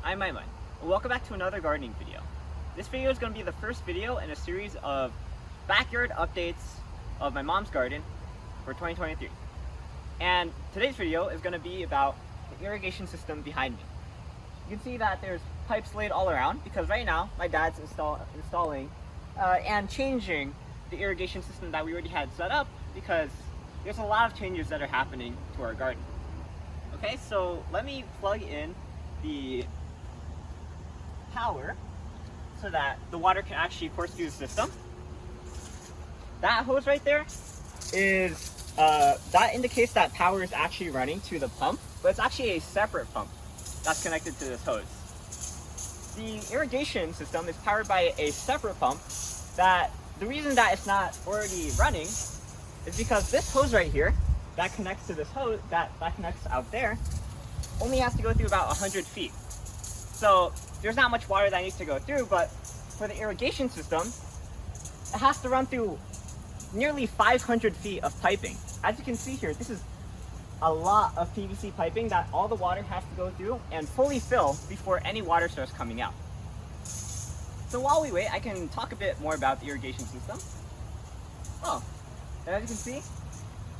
I'm Aiman. Welcome back to another gardening video. This video is going to be the first video in a series of backyard updates of my mom's garden for 2023. And today's video is going to be about the irrigation system behind me. You can see that there's pipes laid all around because right now my dad's installing and changing the irrigation system that we already had set up because there's a lot of changes that are happening to our garden. Okay, so let me plug in the power so that the water can actually course through the system. That hose right there is that indicates that power is actually running to the pump, but it's actually a separate pump that's connected to this hose. The irrigation system is powered by a separate pump that the reason that it's not already running is because this hose right here that connects to this hose that connects out there only has to go through about 100 feet. So there's not much water that needs to go through, but for the irrigation system, it has to run through nearly 500 feet of piping. As you can see here, this is a lot of PVC piping that all the water has to go through and fully fill before any water starts coming out. So while we wait, I can talk a bit more about the irrigation system. Oh, and as you can see,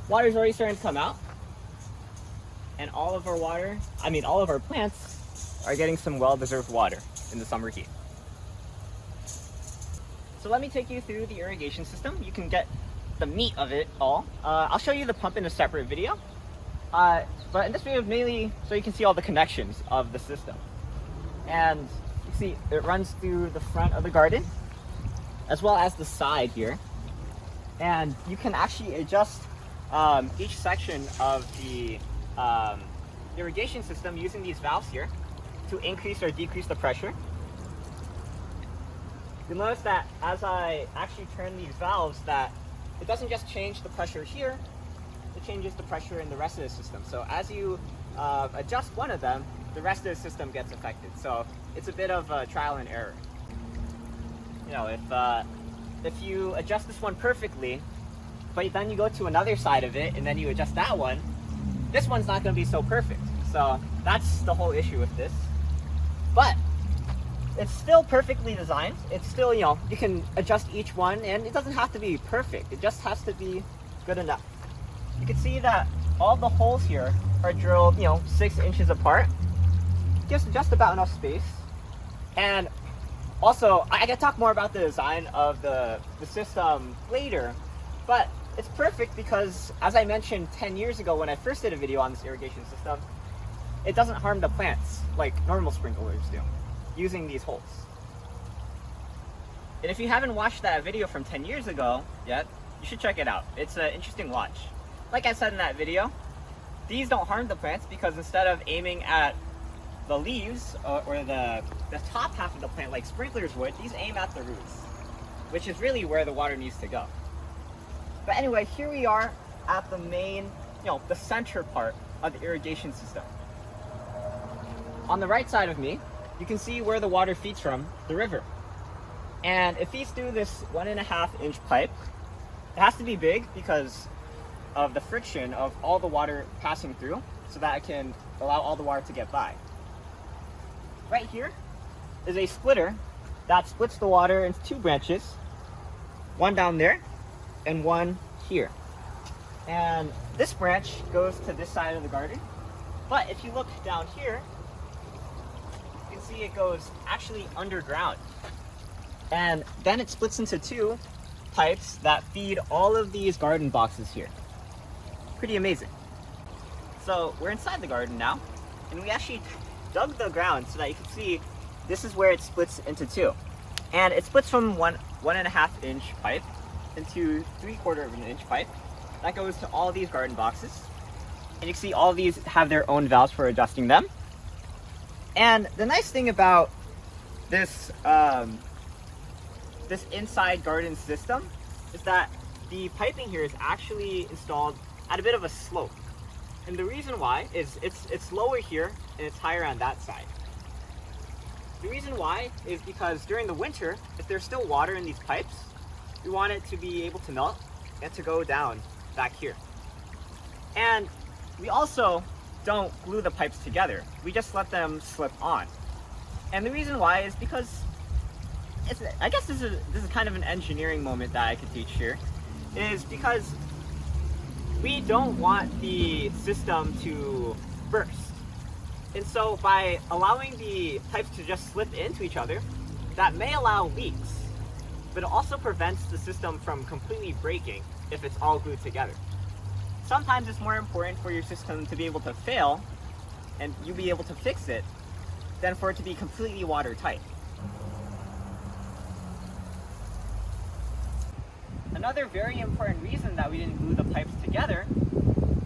water is already starting to come out. And all of our plants are getting some well-deserved water in the summer heat. So let me take you through the irrigation system. You can get the meat of it all. I'll show you the pump in a separate video. But in this video, mainly so you can see all the connections of the system. And you see it runs through the front of the garden, as well as the side here. And you can actually adjust each section of the irrigation system using these valves here to increase or decrease the pressure. You'll notice that as I actually turn these valves that it doesn't just change the pressure here, it changes the pressure in the rest of the system. So as you adjust one of them, the rest of the system gets affected. So it's a bit of a trial and error. You know, if you adjust this one perfectly, but then you go to another side of it and then you adjust that one, this one's not going to be so perfect. So that's the whole issue with this. But it's still perfectly designed. It's still, you can adjust each one and it doesn't have to be perfect. It just has to be good enough. You can see that all the holes here are drilled, 6 inches apart. Gives just about enough space. And also, I can talk more about the design of the system later, but it's perfect because, as I mentioned 10 years ago when I first did a video on this irrigation system, it doesn't harm the plants like normal sprinklers do, using these holes. And if you haven't watched that video from 10 years ago yet, you should check it out. It's an interesting watch. Like I said in that video, these don't harm the plants because instead of aiming at the leaves or the top half of the plant like sprinklers would, these aim at the roots, which is really where the water needs to go. But anyway, here we are at the main, the center part of the irrigation system. On the right side of me, you can see where the water feeds from, the river. And it feeds through this 1.5-inch pipe. It has to be big because of the friction of all the water passing through so that it can allow all the water to get by. Right here is a splitter that splits the water into 2 branches, one down there and one here. And this branch goes to this side of the garden. But if you look down here, you can see it goes actually underground. And then it splits into 2 pipes that feed all of these garden boxes here. Pretty amazing. So we're inside the garden now, and we actually dug the ground so that you can see this is where it splits into 2. And it splits from 1.5-inch pipe into 3/4-inch pipe that goes to all these garden boxes. And you can see all of these have their own valves for adjusting them. And the nice thing about this this inside garden system is that the piping here is actually installed at a bit of a slope. And the reason why is it's lower here and it's higher on that side. The reason why is because during the winter, if there's still water in these pipes, we want it to be able to melt and to go down back here. And we also don't glue the pipes together. We just let them slip on. And the reason why is because I guess this is kind of an engineering moment that I could teach here, is because we don't want the system to burst. And so by allowing the pipes to just slip into each other, that may allow leaks, but it also prevents the system from completely breaking if it's all glued together. Sometimes it's more important for your system to be able to fail and you be able to fix it than for it to be completely watertight. Another very important reason that we didn't glue the pipes together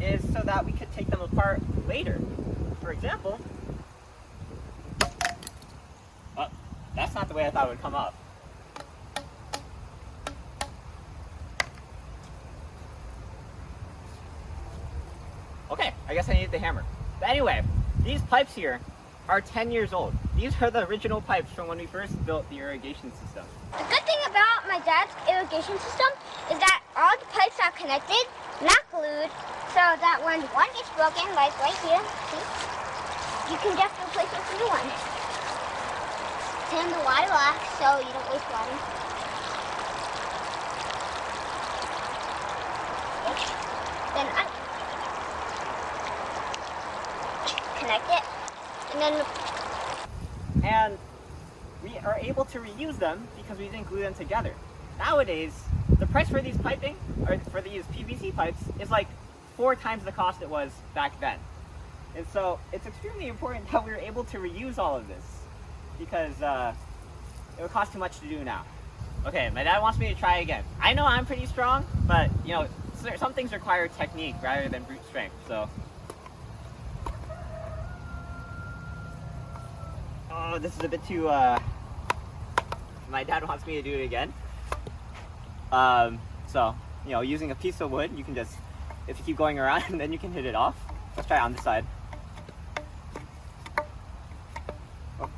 is so that we could take them apart later. For example, oh, that's not the way I thought it would come up. Okay, I guess I need the hammer. But anyway, these pipes here are 10 years old. These are the original pipes from when we first built the irrigation system. The good thing about my dad's irrigation system is that all the pipes are connected, not glued, so that when one gets broken, like right here, see, you can just replace it with a new one. Turn the water off so you don't waste water. Then connect it, and we are able to reuse them because we didn't glue them together. Nowadays, the price for these piping, or for these PVC pipes, is like 4 times the cost it was back then. And so it's extremely important that we're able to reuse all of this, because it would cost too much to do now. Okay, my dad wants me to try again. I know I'm pretty strong, but you know, some things require technique rather than brute strength, so. Oh, this is a bit too, my dad wants me to do it again. So, you know, using a piece of wood, you can just, if you keep going around, then you can hit it off. Let's try it on this side. Oh.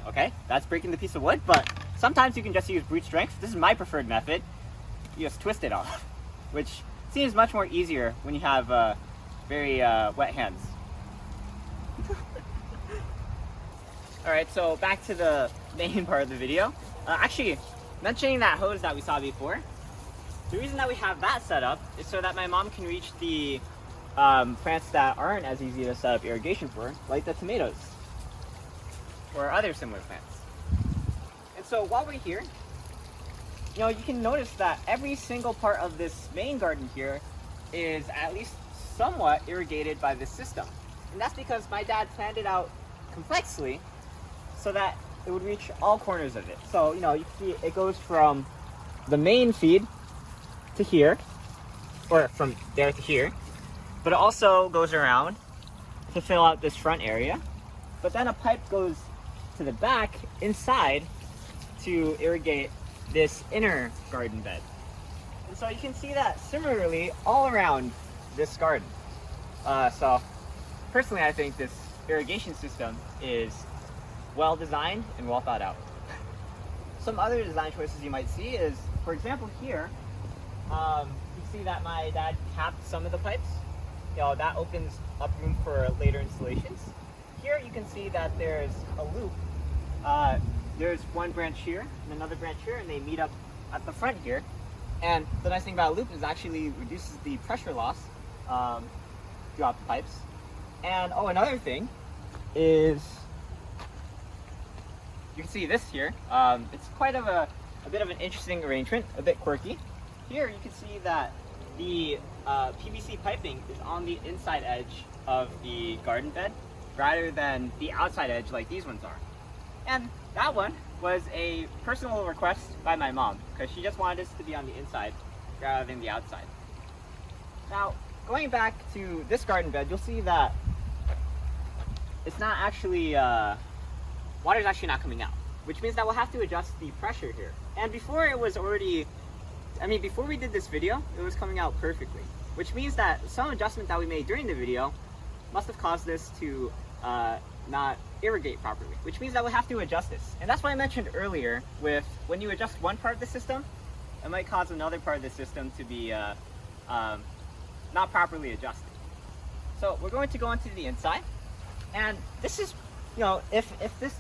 Okay, that's breaking the piece of wood, but sometimes you can just use brute strength. This is my preferred method. You just twist it off, which seems much more easier when you have very wet hands. Alright, so back to the main part of the video. Actually, mentioning that hose that we saw before, the reason that we have that set up is so that my mom can reach the plants that aren't as easy to set up irrigation for, like the tomatoes or other similar plants. And so while we're here, you know, you can notice that every single part of this main garden here is at least somewhat irrigated by this system. And that's because my dad planned it out complexly so that it would reach all corners of it. So, you know, you can see it goes from the main feed to here, or from there to here, but it also goes around to fill out this front area. But then a pipe goes to the back inside to irrigate this inner garden bed. And so you can see that similarly all around this garden. So personally, I think this irrigation system is well designed and well thought out. Some other design choices you might see is, for example, here, you see that my dad capped some of the pipes. You know, that opens up room for later installations. Here you can see that there's a loop. There's one branch here and another branch here, and they meet up at the front here. And the nice thing about a loop is it actually reduces the pressure loss throughout the pipes. And oh, another thing is, you can see this here. It's quite of a bit of an interesting arrangement, a bit quirky. Here you can see that the PVC piping is on the inside edge of the garden bed rather than the outside edge like these ones are. And that one was a personal request by my mom, because she just wanted this to be on the inside rather than the outside. Now, going back to this garden bed, you'll see that it's not actually, water's actually not coming out, which means that we'll have to adjust the pressure here. And before it was already, before we did this video, it was coming out perfectly, which means that some adjustment that we made during the video must have caused this to not irrigate properly, which means that we'll have to adjust this. And that's what I mentioned earlier with when you adjust one part of the system, it might cause another part of the system to be not properly adjusted. So we're going to go into the inside, and this is, you know, if this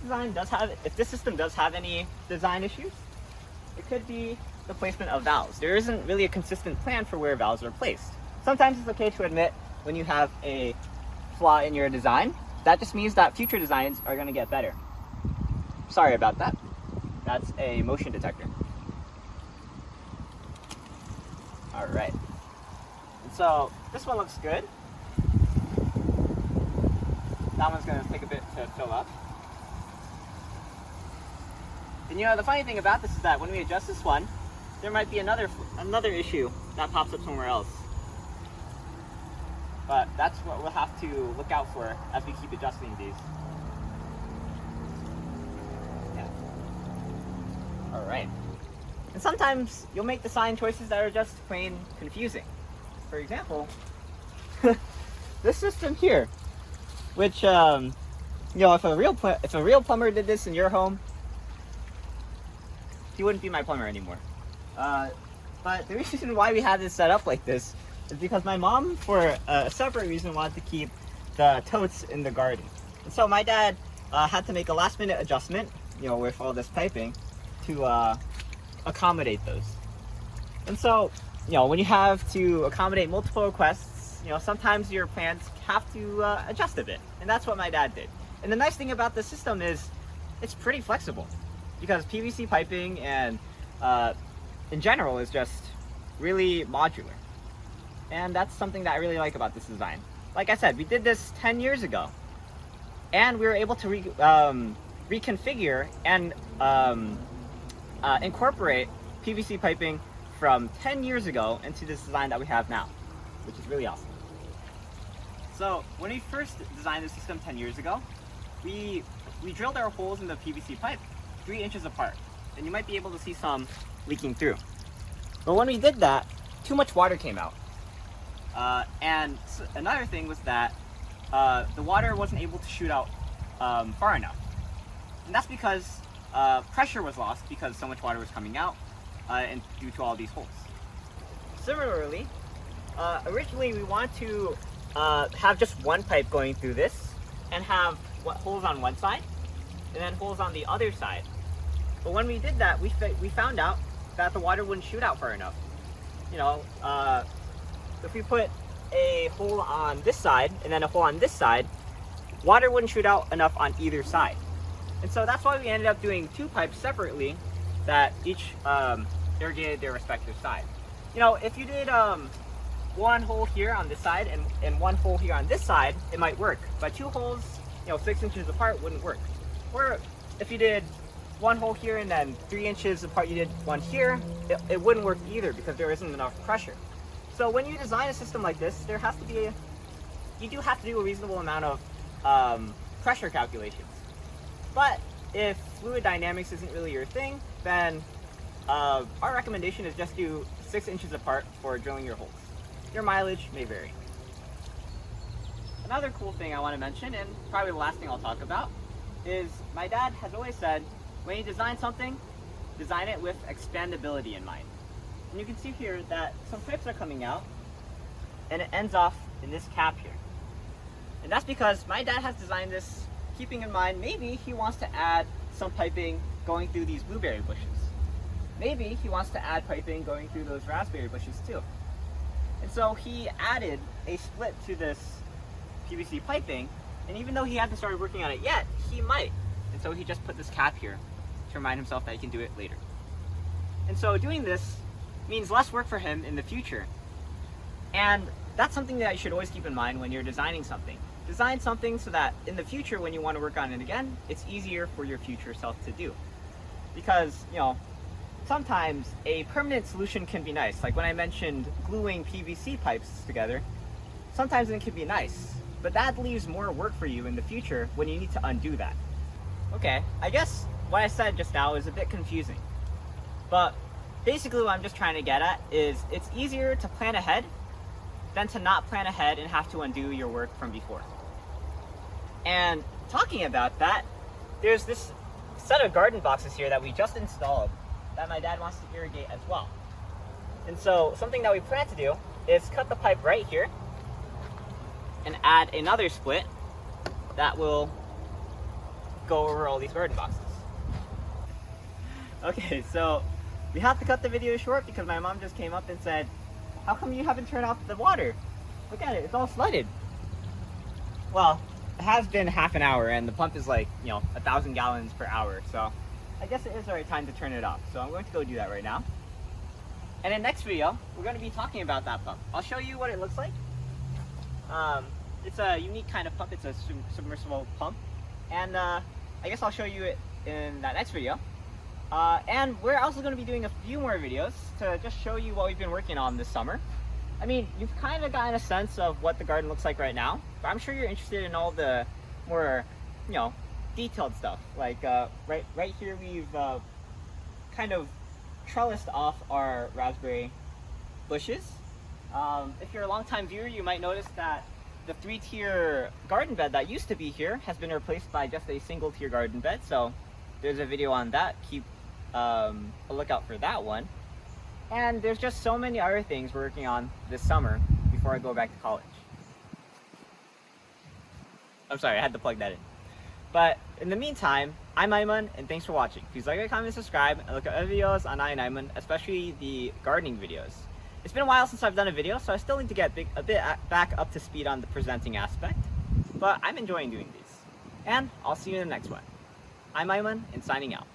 system does have any design issues, it could be the placement of valves. There isn't really a consistent plan for where valves are placed. Sometimes it's okay to admit when you have a flaw in your design. That just means that future designs are going to get better. Sorry about that. That's a motion detector. All right. And so this one looks good. That one's going to take a bit to fill up. And you know, the funny thing about this is that when we adjust this one, there might be another issue that pops up somewhere else. But that's what we'll have to look out for as we keep adjusting these. Yeah. All right. And sometimes you'll make design choices that are just plain confusing. For example, this system here, which, you know, if a real plumber did this in your home, he wouldn't be my plumber anymore. But the reason why we had this set up like this is because my mom, for a separate reason, wanted to keep the totes in the garden. And so my dad had to make a last-minute adjustment, you know, with all this piping to accommodate those. And so, you know, when you have to accommodate multiple requests, you know, sometimes your plans have to adjust a bit. And that's what my dad did. And the nice thing about the system is it's pretty flexible, because PVC piping and in general is just really modular. And that's something that I really like about this design. Like I said, we did this 10 years ago, and we were able to reconfigure and incorporate PVC piping from 10 years ago into this design that we have now, which is really awesome. So when we first designed the system 10 years ago, we drilled our holes in the PVC pipe 3 inches apart, and you might be able to see some leaking through. But when we did that, too much water came out. And another thing was that the water wasn't able to shoot out far enough. And that's because pressure was lost because so much water was coming out and due to all these holes. Similarly, originally we wanted to have just one pipe going through this and have holes on one side and then holes on the other side. But when we did that, we found out that the water wouldn't shoot out far enough. You know, if we put a hole on this side and then a hole on this side, water wouldn't shoot out enough on either side. And so that's why we ended up doing 2 pipes separately that each irrigated their respective side. You know, if you did one hole here on this side and one hole here on this side, it might work. But 2 holes, you know, 6 inches apart wouldn't work. Or if you did one hole here and then 3 inches apart you did one here, it wouldn't work either because there isn't enough pressure. So when you design a system like this, you do have to do a reasonable amount of pressure calculations. But if fluid dynamics isn't really your thing, then our recommendation is just do 6 inches apart for drilling your holes. Your mileage may vary. Another cool thing I want to mention, and probably the last thing I'll talk about, is my dad has always said, when you design something, design it with expandability in mind. And you can see here that some pipes are coming out, and it ends off in this cap here. And that's because my dad has designed this keeping in mind maybe he wants to add some piping going through these blueberry bushes. Maybe he wants to add piping going through those raspberry bushes too. And so he added a split to this PVC piping, and even though he hasn't started working on it yet, he might. And so he just put this cap here to remind himself that he can do it later. And so doing this means less work for him in the future. And that's something that you should always keep in mind when you're designing something. Design something so that in the future when you want to work on it again, it's easier for your future self to do. Because, you know, sometimes a permanent solution can be nice. Like when I mentioned gluing PVC pipes together, sometimes it can be nice, but that leaves more work for you in the future when you need to undo that. Okay, I guess what I said just now is a bit confusing, but basically what I'm just trying to get at is it's easier to plan ahead than to not plan ahead and have to undo your work from before. And talking about that, there's this set of garden boxes here that we just installed that my dad wants to irrigate as well. And so something that we plan to do is cut the pipe right here and add another split that will go over all these garden boxes. Okay, so we have to cut the video short because my mom just came up and said, how come you haven't turned off the water? Look at it, it's all flooded. Well, it has been half an hour and the pump is like, 1,000 gallons per hour. So I guess it is the right time to turn it off. So I'm going to go do that right now. And in the next video, we're going to be talking about that pump. I'll show you what it looks like. It's a unique kind of pump. It's a submersible pump. And I guess I'll show you it in that next video. And we're also going to be doing a few more videos to just show you what we've been working on this summer. I mean, you've kind of gotten a sense of what the garden looks like right now, but I'm sure you're interested in all the more, detailed stuff. Like right here, we've kind of trellised off our raspberry bushes. If you're a longtime viewer, you might notice that the 3-tier garden bed that used to be here has been replaced by just a single-tier garden bed. So there's a video on that. Keep a lookout for that one. And there's just so many other things we're working on this summer before I go back to college. I'm sorry, I had to plug that in. But in the meantime, I'm Aiman, and thanks for watching. Please like, comment, subscribe, and look at other videos on EyeOnAiman, especially the gardening videos. It's been a while since I've done a video, so I still need to get a bit back up to speed on the presenting aspect. But I'm enjoying doing these. And I'll see you in the next one. I'm Aiman, and signing out.